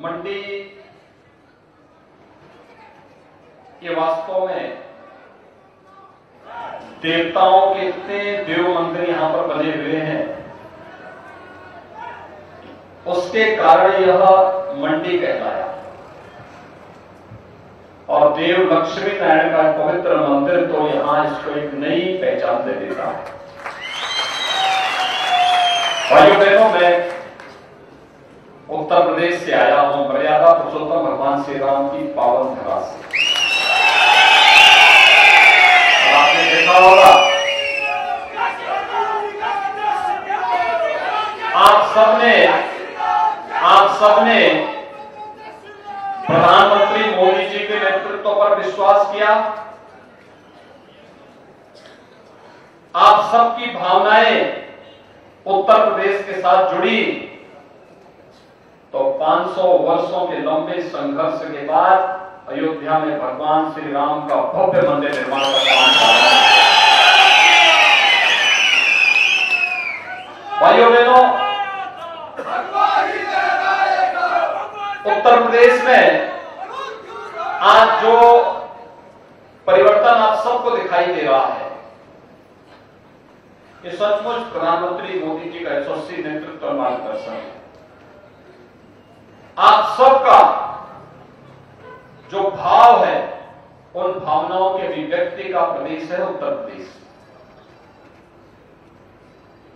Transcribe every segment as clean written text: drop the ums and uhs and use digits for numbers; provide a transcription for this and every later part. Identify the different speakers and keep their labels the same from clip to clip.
Speaker 1: मंडी ये वास्तव में देवताओं के इतने देव मंदिर यहां पर बने हुए हैं, उसके कारण यह मंडी कहलाया। और देव लक्ष्मी नारायण का पवित्र मंदिर तो यहां इसको एक नई पहचान दे देता है। भाइयों बहनों, मैं उत्तर प्रदेश से आया हूं, मर्यादा पुरुषोत्तम भगवान श्री राम की पावन धरा से। आपने देखा होगा, आप सबने प्रधानमंत्री मोदी जी के नेतृत्व पर विश्वास किया। आप सबकी भावनाएं उत्तर प्रदेश के साथ जुड़ी, तो 500 वर्षों के लंबे संघर्ष के बाद अयोध्या में भगवान श्री राम का भव्य मंदिर निर्माण का काम चल रहा है। भाइयों बहनों, उत्तर प्रदेश में आज जो परिवर्तन आप सबको दिखाई दे रहा है, ये सचमुच प्रधानमंत्री मोदी जी का यशस्वी नेतृत्व और मार्गदर्शन है। आप सबका जो भाव है, उन भावनाओं के अभिव्यक्ति का प्रदेश है उत्तर प्रदेश।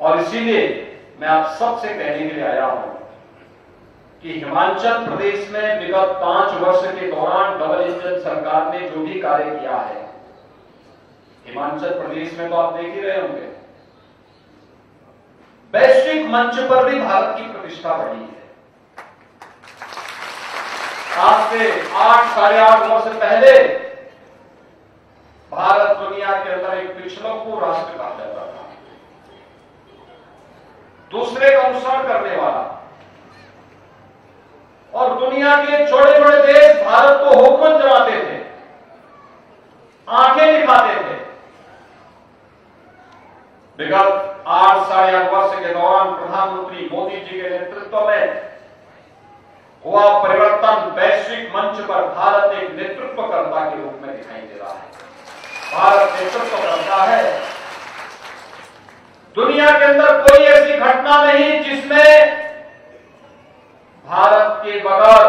Speaker 1: और इसीलिए मैं आप सबसे कहने के लिए आया हूं कि हिमाचल प्रदेश में विगत 5 वर्ष के दौरान डबल इंजन सरकार ने जो भी कार्य किया है, हिमाचल प्रदेश में तो आप देख ही रहे होंगे, वैश्विक मंच पर भी भारत की प्रतिष्ठा बढ़ी है। आज से 8 साढ़े 8 वर्ष पहले भारत दुनिया के अंदर एक पिछड़ों राष्ट्र कहा जाता था, दूसरे का अनुसरण करने वाला, और दुनिया के छोटे बड़े देश भारत को हुकूमत जमाते थे, आंखें दिखाते थे। विगत 8 साढ़े 8 वर्ष के दौरान प्रधानमंत्री मोदी जी के नेतृत्व में हुआ परिवर्तन वैश्विक मंच पर भारत एक नेतृत्वकर्ता के रूप में दिखाई दे रहा है। भारत नेतृत्व करता है। दुनिया के अंदर कोई ऐसी घटना नहीं जिसमें भारत के बगैर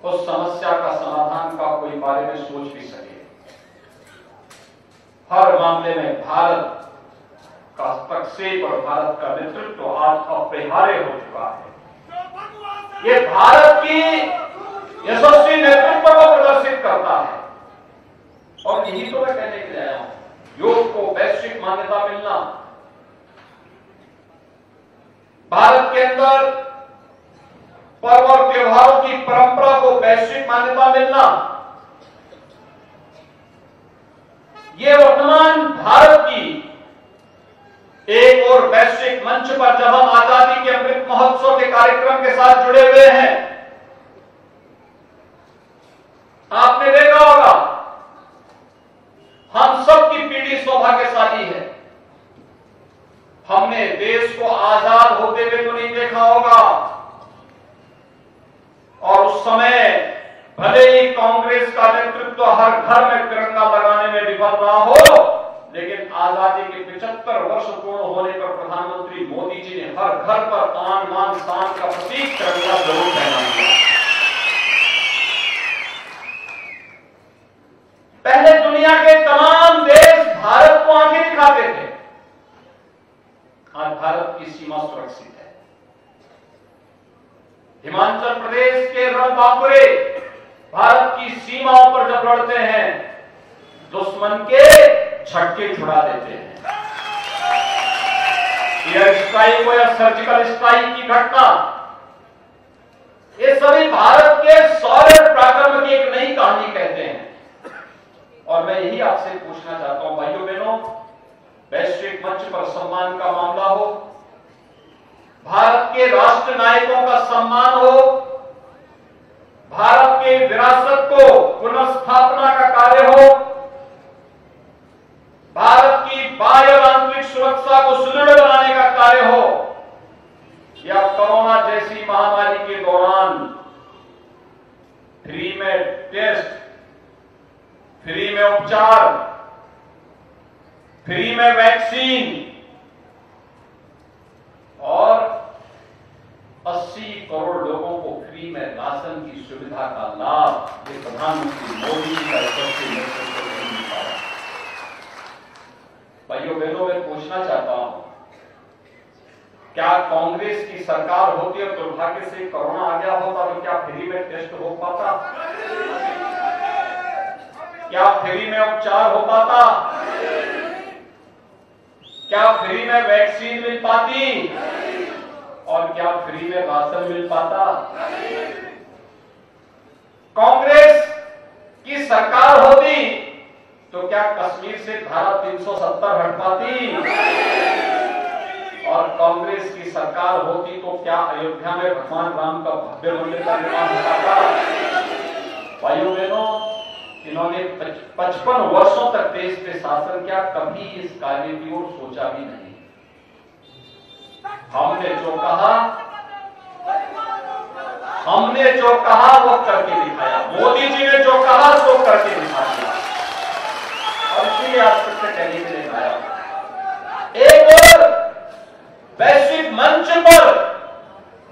Speaker 1: उस समस्या का समाधान का कोई बारे में सोच भी सके। हर मामले में भारत का हस्तक्षेप और भारत का नेतृत्व आज अपरिहार्य हो चुका है। ये भारत की यशस्वी नेतृत्व को प्रदर्शित करता है। और यही तो मैं कहने के लिए आया हूं, योग को वैश्विक मान्यता मिलना, भारत के अंदर पर्व और त्योहारों की परंपरा को वैश्विक मान्यता मिलना, ये वर्तमान भारत की एक और वैश्विक मंच पर जब हम आजादी के अमृत महोत्सव के कार्यक्रम के साथ जुड़े हुए हैं, आपने देखा होगा हम सबकी पीढ़ी सौभाग्यशाली है। हमने देश को आजाद होते हुए तो नहीं देखा होगा, और उस समय भले ही कांग्रेस का नेतृत्व हर घर में तिरंगा लगाने में विफल रहा हो, लेकिन आजादी के 75 वर्ष पूर्ण होने पर प्रधानमंत्री मोदी जी ने हर घर पर आन मान शान का प्रतीक तिरंगा जरूर पहना दिया। पहले दुनिया के तमाम देश भारत को आंखें दिखाते थे, आज भारत की सीमा सुरक्षित है। हिमाचल प्रदेश के रणबांकुरे भारत की सीमाओं पर जब लड़ते हैं, दुश्मन के झटके छुड़ा देते हैं। एयर स्ट्राइक हो या सर्जिकल स्ट्राइक की घटना, ये सभी भारत के शौर्य पराक्रम की एक नई कहानी कहते हैं। और मैं यही आपसे पूछना चाहता हूं भाइयों बहनों, वैश्विक मंच पर सम्मान का मामला हो, भारत के राष्ट्र नायकों का सम्मान हो, भारत के विरासत को पुनर्स्थापना का कार्य हो, भारत की बाह्य और आंतरिक सुरक्षा को सुदृढ़ बनाने का कार्य हो, या कोरोना जैसी महामारी के के दौरान फ्री में टेस्ट, फ्री में उपचार, फ्री में वैक्सीन और 80 करोड़ लोगों को फ्री में राशन की सुविधा का लाभ ये प्रधानमंत्री मोदी जी का यशस्वी नेतृत्व नहीं मिल पाया। भाइयों बहनों, मैं पूछना चाहता हूं, क्या कांग्रेस की सरकार होती और दुर्भाग्य से कोरोना आ गया होता तो क्या फ्री में टेस्ट हो पाता? क्या फ्री में उपचार हो पाता? क्या फ्री में वैक्सीन मिल पाती? और क्या फ्री में राशन मिल पाता? कांग्रेस की सरकार होती तो क्या कश्मीर से धारा 370 हट पाती? और कांग्रेस की सरकार होती तो क्या अयोध्या में भगवान राम का भव्य मंदिर का निर्माण हो पाता? भाइयों बहनों, इन्होंने 55 वर्षों तक देश पे शासन किया, कभी इस कार्य की ओर सोचा भी नहीं। हमने जो कहा वो करके दिखाया, मोदी जी ने जो कहा सो करके दिखा दिया, और इसीलिए आज तक से कहने के लिए आया। एक और वैश्विक मंच पर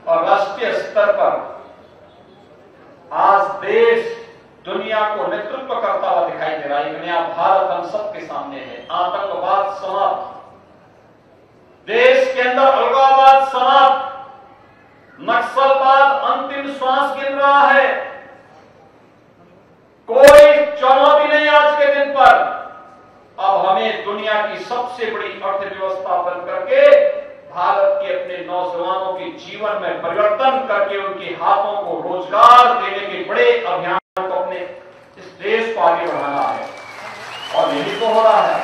Speaker 1: और राष्ट्रीय स्तर पर आज देश दुनिया को नेतृत्व करता हुआ दिखाई दे रहा है। एक नया भारत हम सबके सामने है। आतंकवाद समाप्त, देश के अंदर अलगाववाद समाप्त, नक्सलवाद अंतिम श्वास गिन रहा है। कोई चुनौती नहीं आज के दिन पर। अब हमें दुनिया की सबसे बड़ी अर्थव्यवस्था बन करके भारत के अपने नौजवानों के जीवन में परिवर्तन करके उनके हाथों को रोजगार देने के बड़े अभियान को अपने इस देश को आगे बढ़ाना है, और यही तो हो रहा है।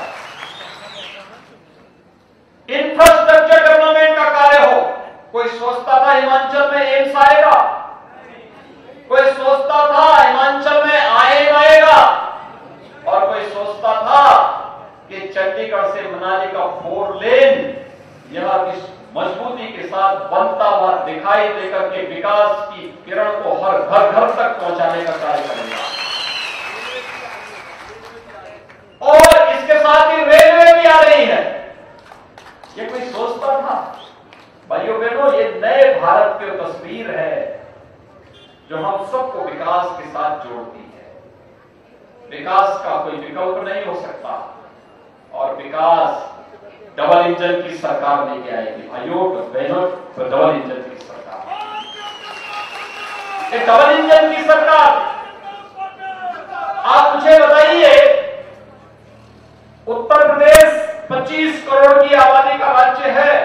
Speaker 1: इंफ्रास्ट्रक्चर डेवलपमेंट का कार्य हो। कोई सोचता था हिमाचल में एम्स आएगा, कोई सोचता था हिमाचल में आएम आएगा, और कोई सोचता था कि चंडीगढ़ से मनाली का 4 लेन यह इस मजबूती के साथ बनता हुआ दिखाई देकर के विकास की किरण को हर घर घर तक पहुंचाने का कार्य करेगा। और इसके साथ ही रेलवे भी आ रही है। ये कोई सोचता था? भाइयों बहनों, ये नए भारत की तस्वीर है जो हम सबको विकास के साथ जोड़ती है। विकास का कोई विकल्प नहीं हो सकता, और विकास डबल इंजन की सरकार लेके आएगी। भाइयों बहनों, डबल इंजन की सरकार, एक डबल इंजन की सरकार। आप मुझे बताइए, उत्तर प्रदेश 25 करोड़ की आबादी का राज्य है,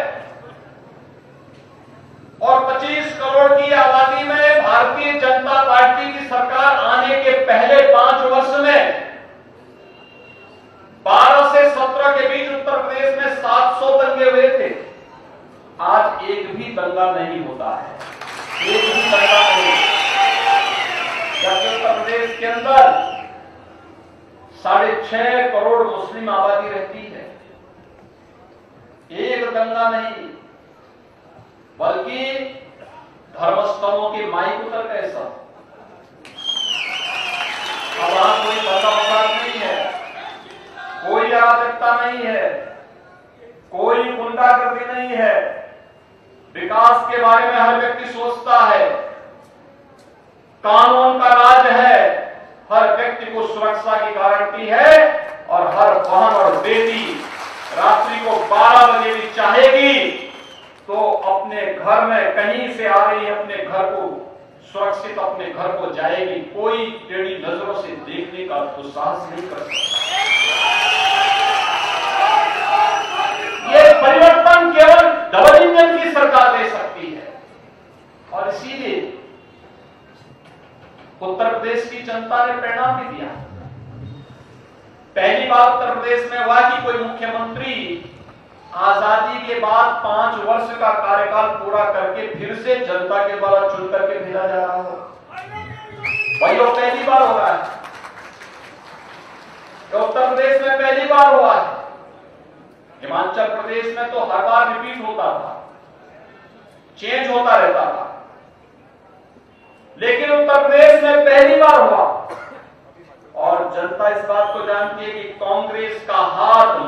Speaker 1: और 25 करोड़ की आबादी में भारतीय जनता पार्टी की सरकार आने के पहले 5 वर्ष में 12 से 17 के बीच उत्तर प्रदेश में 700 दंगे हुए थे। आज एक भी दंगा नहीं होता है, एक भी दंगा नहीं। जबकि उत्तर प्रदेश के अंदर 6.5 करोड़ मुस्लिम आबादी रहती है, एक दंगा नहीं, बल्कि धर्मस्थलों के माइक उतर गए सब। अब वहां कोई दंगा फसाद नहीं है, कोई अराजकता नहीं है, कोई गुंडागर्दी नहीं है। विकास के बारे में हर व्यक्ति सोचता है, कानून का राज है, हर व्यक्ति को सुरक्षा की गारंटी है, और हर बहन और बेटी रात्रि को 12 बजे भी चाहेगी तो अपने घर में कहीं से आ रही अपने घर को सुरक्षित अपने घर को जाएगी। कोई टेढ़ी नजरों से देखने का दुस्साहस नहीं कर सकता। ये परिवर्तन केवल डबल इंजन की सरकार दे सकती है, और इसीलिए उत्तर प्रदेश की जनता ने परिणाम भी दिया। पहली बार उत्तर प्रदेश में हुआ कि कोई मुख्यमंत्री आजादी के बाद 5 वर्ष का कार्यकाल पूरा करके फिर से जनता के द्वारा चुन करके भेजा जा रहा हो। भाइयों, पहली बार हो रहा है, तो उत्तर प्रदेश में पहली बार हुआ है। हिमाचल प्रदेश में तो हर बार रिपीट होता था, चेंज होता रहता था। जनता इस बात को जानती है कि कांग्रेस का हाथ